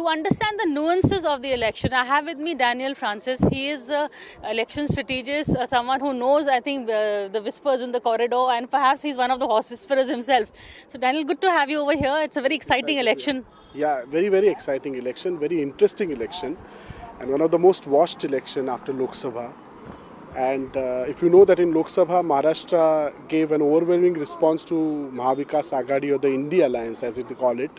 to understand the nuances of the election, I have with me Daniel Francis. He is an election strategist, someone who knows, I think, the whispers in the corridor, and perhaps he's one of the horse whisperers himself. So, Daniel, good to have you over here. It's a very exciting election. Yeah, very, very exciting election, very interesting election, and one of the most watched election after Lok Sabha. And if you know that in Lok Sabha, Maharashtra gave an overwhelming response to Mahavikas Aghadi, or the India Alliance as we call it.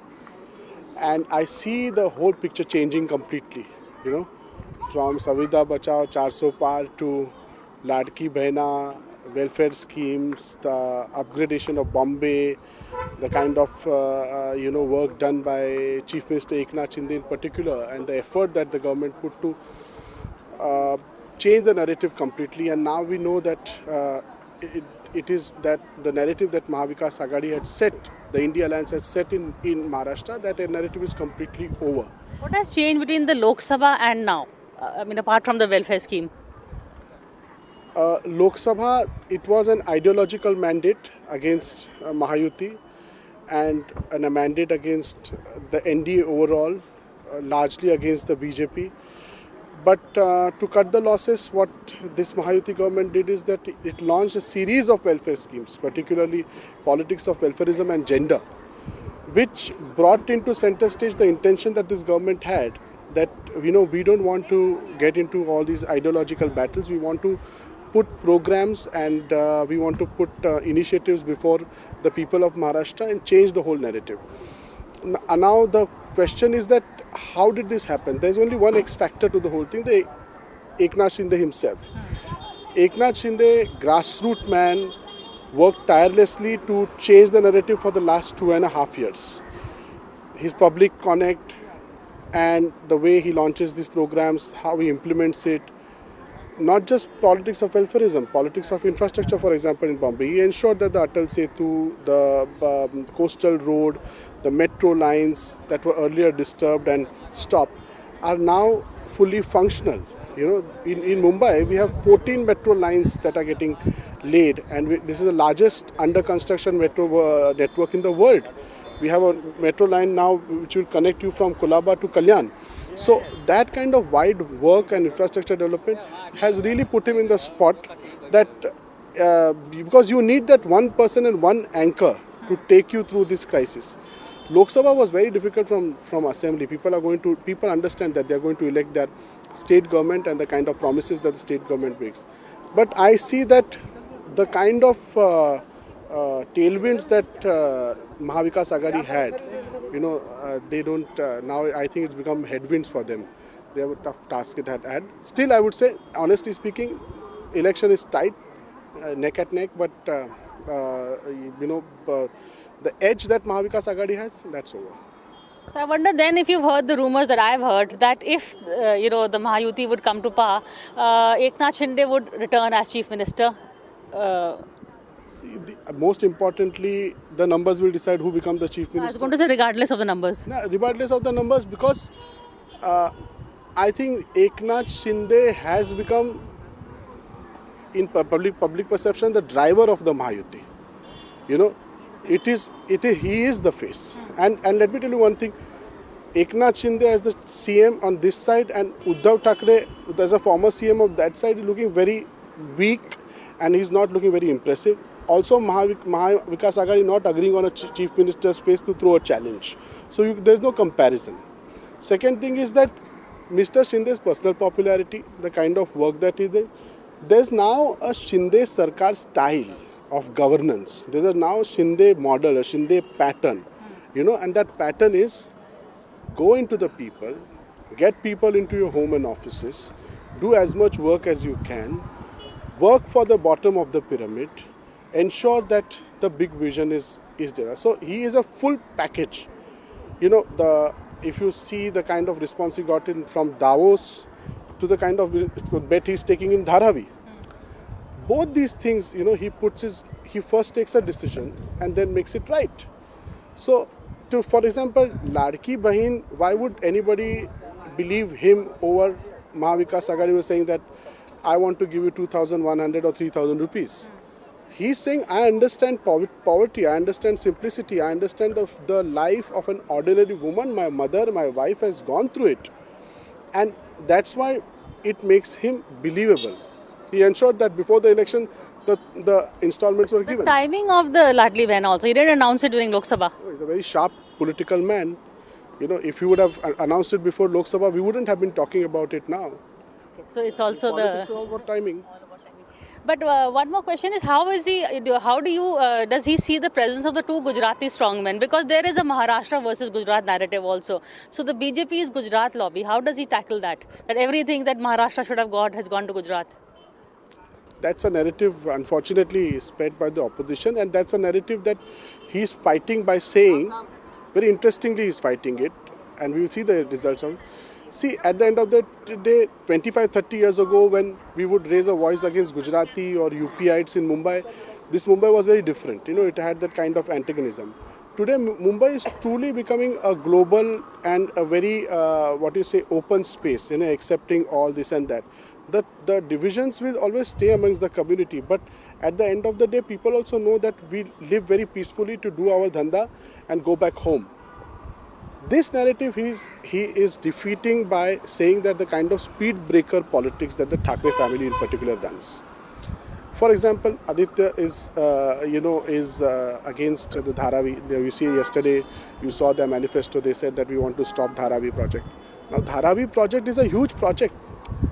And I see the whole picture changing completely, from Savidha Bachao 400 Par to Ladki Behna, welfare schemes, the upgradation of Bombay, the kind of work done by Chief Minister Eknath Shinde in particular, and the effort that the government put to change the narrative completely. And now we know that it is that the narrative that Mahavikas Aghadi had set, the India Alliance has set in Maharashtra, that a narrative is completely over. What has changed between the Lok Sabha and now? Apart from the welfare scheme. Lok Sabha, it was an ideological mandate against Mahayuti and a mandate against the NDA overall, largely against the BJP. But to cut the losses, what this Mahayuti government did is that it launched a series of welfare schemes, particularly politics of welfareism and gender, which brought into center stage the intention that this government had, that we don't want to get into all these ideological battles. We want to put programs and we want to put initiatives before the people of Maharashtra and change the whole narrative. Now the question is that how did this happen? There's only one X factor to the whole thing, the Eknath Shinde himself. Eknath Shinde, grassroots man, worked tirelessly to change the narrative for the last 2.5 years. His public connect and the way he launches these programs, how he implements it, not just politics of welfareism, politics of infrastructure, for example, in Bombay. He ensured that the Atal Setu, the coastal road, the metro lines that were earlier disturbed and stopped are now fully functional. In Mumbai, we have 14 metro lines that are getting laid, and this is the largest under construction metro network in the world. We have a metro line now which will connect you from Kolaba to Kalyan. So that kind of wide work and infrastructure development has really put him in the spot that because you need that one person and one anchor to take you through this crisis. Lok Sabha was very difficult from assembly. People understand that they are going to elect their state government and the kind of promises that the state government makes. But I see that the kind of tailwinds that Mahavikas Aghadi had, they don't, now I think it's become headwinds for them. They have a tough task it had. Still, I would say, honestly speaking, election is tight, neck and neck, but the edge that Mahavikas Aghadi has, that's over. So I wonder then if you've heard the rumours that I've heard that if the Mahayuti would come to power, Eknath Shinde would return as Chief Minister. See, most importantly, the numbers will decide who becomes the Chief Minister. I was going to say regardless of the numbers. No, regardless of the numbers, because I think Eknath Shinde has become, in public perception, the driver of the Mahayuti. He is the face. And let me tell you one thing, Eknath Shinde as the CM on this side and Uddhav Thackeray as a former CM of that side is looking very weak and he's not looking very impressive. Also, Mahavikas Aghadi not agreeing on a Chief Minister's face to throw a challenge. So there's no comparison. Second thing is that Mr. Shinde's personal popularity, the kind of work that he did, there's now a Shinde Sarkar style of governance. There's now a Shinde model, a Shinde pattern, and that pattern is go into the people, get people into your home and offices, do as much work as you can, work for the bottom of the pyramid, ensure that the big vision is there. So he is a full package. If you see the kind of response he got in from Davos to the kind of bet he's taking in Dharavi. Both these things, he first takes a decision and then makes it right. So, for example, Ladki Bahin, why would anybody believe him over Mahavikas Aghadi was saying that I want to give you 2,100 or 3,000 rupees. He's saying, I understand poverty, I understand simplicity, I understand the life of an ordinary woman. My mother, my wife has gone through it. And that's why it makes him believable. He ensured that before the election, the installments were given. Timing of the Ladli Behna also, he didn't announce it during Lok Sabha. He's a very sharp political man. You know, if he would have announced it before Lok Sabha, we wouldn't have been talking about it now. So it's also Politics is all about timing. But one more question is, does he see the presence of the two Gujarati strongmen? Because there is a Maharashtra versus Gujarat narrative also. So the BJP's Gujarat lobby, how does he tackle that? That everything that Maharashtra should have got has gone to Gujarat. That's a narrative, unfortunately, spread by the opposition, and that's a narrative that he's fighting by saying, very interestingly, he's fighting it, and we will see the results of it. See, at the end of the day, 25, 30 years ago, when we would raise a voice against Gujarati or UPites in Mumbai, this Mumbai was very different. You know, it had that kind of antagonism. Today, Mumbai is truly becoming a global and a very, open space, you know, accepting all this and that. The divisions will always stay amongst the community, but at the end of the day, people also know that we live very peacefully to do our dhanda and go back home. This narrative he is defeating by saying that the kind of speed breaker politics that the Thackeray family in particular runs. For example, Aditya is against the Dharavi. You see, yesterday you saw their manifesto. They said that we want to stop Dharavi project. Now, Dharavi project is a huge project.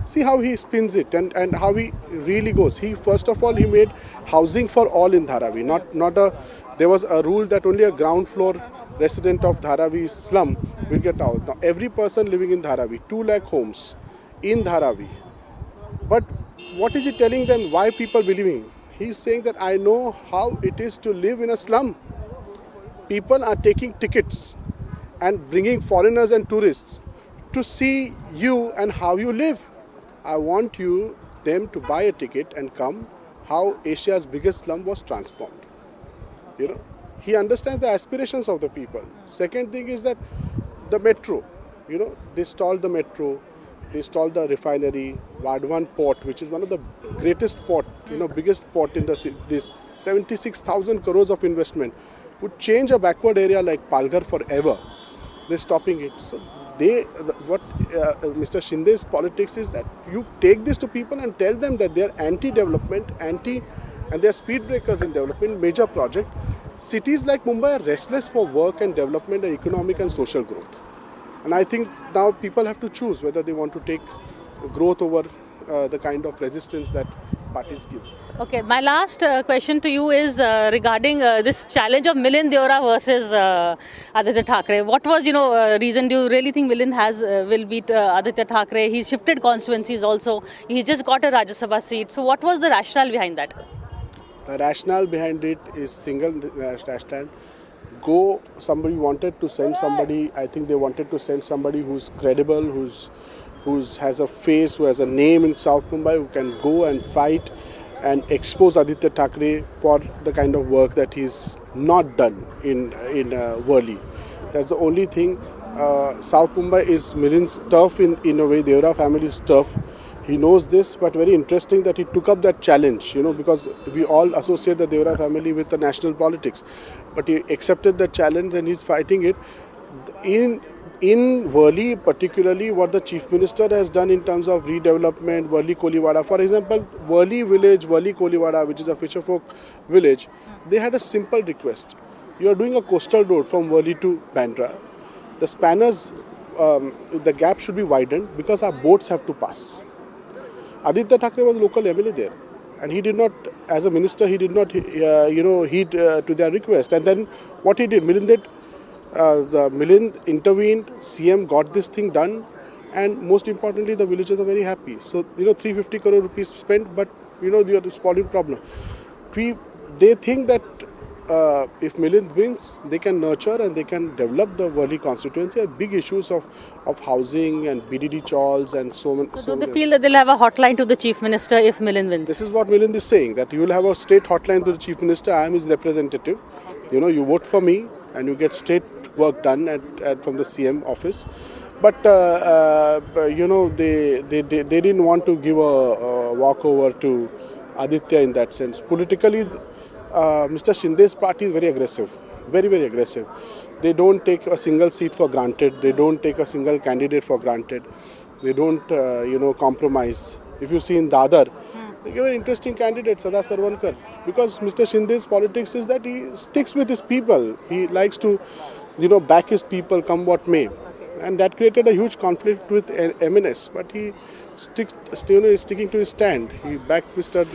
See how he spins it and how he really goes. First of all, he made housing for all in Dharavi. There was a rule that only a ground floor resident of Dharavi slum will get housed. Now, every person living in Dharavi, 2 lakh homes in Dharavi. But what is he telling them? Why people believe him? He's saying that I know how it is to live in a slum. People are taking tickets and bringing foreigners and tourists to see you and how you live. I want them to buy a ticket and come how Asia's biggest slum was transformed. You know, he understands the aspirations of the people. Second thing is that the metro, you know, they stalled the metro, they stalled the refinery, Vadhavan port, which is one of the greatest port, biggest port in this 76,000 crores of investment, would change a backward area like Palghar forever. They're stopping it. So Mr. Shinde's politics is that you take this to people and tell them that they're anti-development, and they're speed breakers in development, major project. Cities like Mumbai are restless for work and development and economic and social growth. And I think now people have to choose whether they want to take growth over the kind of resistance that parties give. Okay, my last question to you is regarding this challenge of Milind Deora versus Aditya Thackeray. What was, reason? Do you really think Milind will beat Aditya Thackeray? He's shifted constituencies also. He just got a Rajya Sabha seat. So what was the rationale behind that? The rationale behind it is single rationale. Somebody wanted to send somebody, I think they wanted to send somebody who's credible, who has a face, who has a name in South Mumbai, who can go and fight and expose Aditya Thackeray for the kind of work that he's not done in Worli. That's the only thing. South Mumbai is Milind's turf in a way. Deora family's turf. He knows this, but very interesting that he took up that challenge, because we all associate the Deora family with the national politics. But he accepted the challenge and he's fighting it. In Worli, particularly what the Chief Minister has done in terms of redevelopment, Worli Koliwada. For example, Worli village, Worli Koliwada, which is a fisherfolk village, they had a simple request. You are doing a coastal road from Worli to Bandra. The spanners, the gap should be widened because our boats have to pass. Aditya Thackeray was a local MLA there, and he did not, as a minister, he did not, heed to their request. And then what he did, Milind intervened, CM got this thing done, and most importantly, the villagers are very happy. So, 350 crore rupees spent, but, the spawning problem. They think that if Milind wins, they can nurture and they can develop the Worli constituency. There are big issues of housing and BDD chawls and so many. So do they feel that they'll have a hotline to the Chief Minister if Milind wins? This is what Milind is saying, that you will have a straight hotline to the Chief Minister. I am his representative. You vote for me and you get straight work done from the CM office. But, they didn't want to give a walkover to Aditya in that sense. Politically, Mr. Shinde's party is very aggressive, very, very aggressive. They don't take a single seat for granted. They don't take a single candidate for granted. They don't, compromise. If you see in Dadar, they give an interesting candidate, Sada Sarvankar, because Mr. Shinde's politics is that he sticks with his people. He likes to, back his people, come what may. And that created a huge conflict with MNS, but he is sticking to his stand. He backed Mr.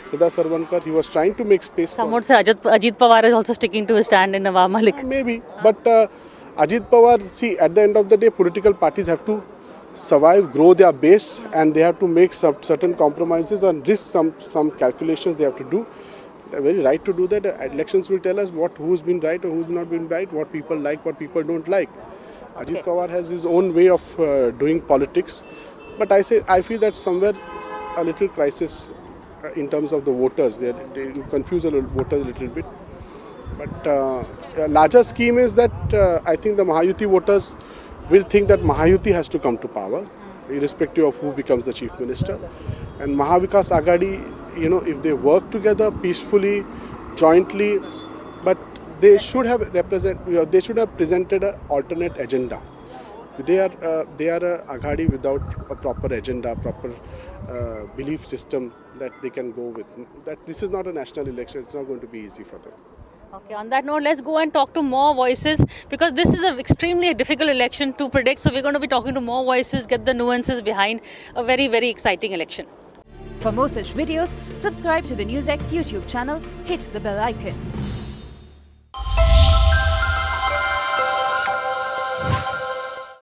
Sada Sarvankar. He was trying to make space Some for would say Ajit Pawar is also sticking to his stand in Nawab Malik. maybe, but Ajit Pawar, see, at the end of the day, political parties have to survive, grow their base, and they have to make certain compromises and risk some calculations they have to do. They're very right to do that. Elections will tell us who's been right or who's not been right, what people like, what people don't like. Ajit Pawar has his own way of doing politics, but I feel that somewhere a little crisis in terms of the voters. They confuse voters a little bit. But a larger scheme is that I think the Mahayuti voters will think that Mahayuti has to come to power, irrespective of who becomes the chief minister. And Mahavikas Aghadi, if they work together peacefully, jointly, but they should have presented an alternate agenda. They are a Aghadi without a proper agenda, proper belief system that they can go with. That this is not a national election. It's not going to be easy for them. Okay, on that note, let's go and talk to more voices, because this is an extremely difficult election to predict. So we're going to be talking to more voices, get the nuances behind a very, very exciting election. For more such videos, subscribe to the NewsX YouTube channel, hit the bell icon.